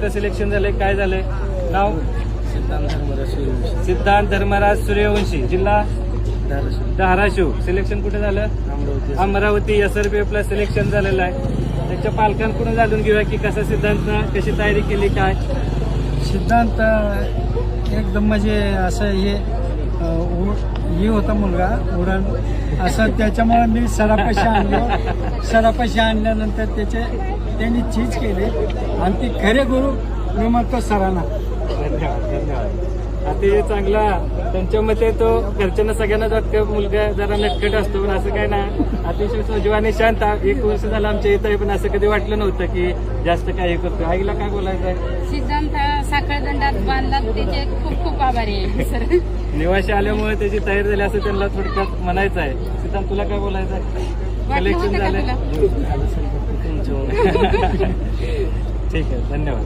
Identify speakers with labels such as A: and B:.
A: कुठं सिलेक्शन झालंय, काय झालंय? नाव सिद्धांत धर्मराज सूर्यवंशी, जिल्हा धाराशिव. सिलेक्शन कुठे झालं? अमरावती. SRPF ला सिलेक्शन झालेलं आहे. त्याच्या पालकांकडून जाणून घेऊया की कसा सिद्धांत कशी तयारी केली, काय
B: सिद्धांत एकदम म्हणजे असं हे होता मुलगा उडण असं, त्याच्यामुळे मी सरापाशी आणलो. सरापाशी आणल्यानंतर त्यांनी चीज केली आणि ती खरे गुरु मी म्हणतो सरांना.
A: धन्यवाद धन्यवाद. अति चांगला. त्यांच्या मते तो घरच्यांना सगळ्यांनाच वाटतं मुलगा जरा नटखट असतो, पण असं काय ना, अतिशय सोजवा आणि शांत. 1 वर्ष झालं आमच्या इथं आहे, पण असं कधी वाटलं नव्हतं की जास्त काय हे करतो. आईला काय बोलायचं आहे?
C: सिद्धांत साखळदंडात बांधला, त्याचे खूप खूप आभारी आहे सर.
A: निवासी आल्यामुळे त्याची तयारी झाली असं त्यांना थोडक्यात म्हणायचं आहे. सिद्धांत तुला काय बोलायचं आहे? कलेक्शन झालं. ठीक आहे, धन्यवाद.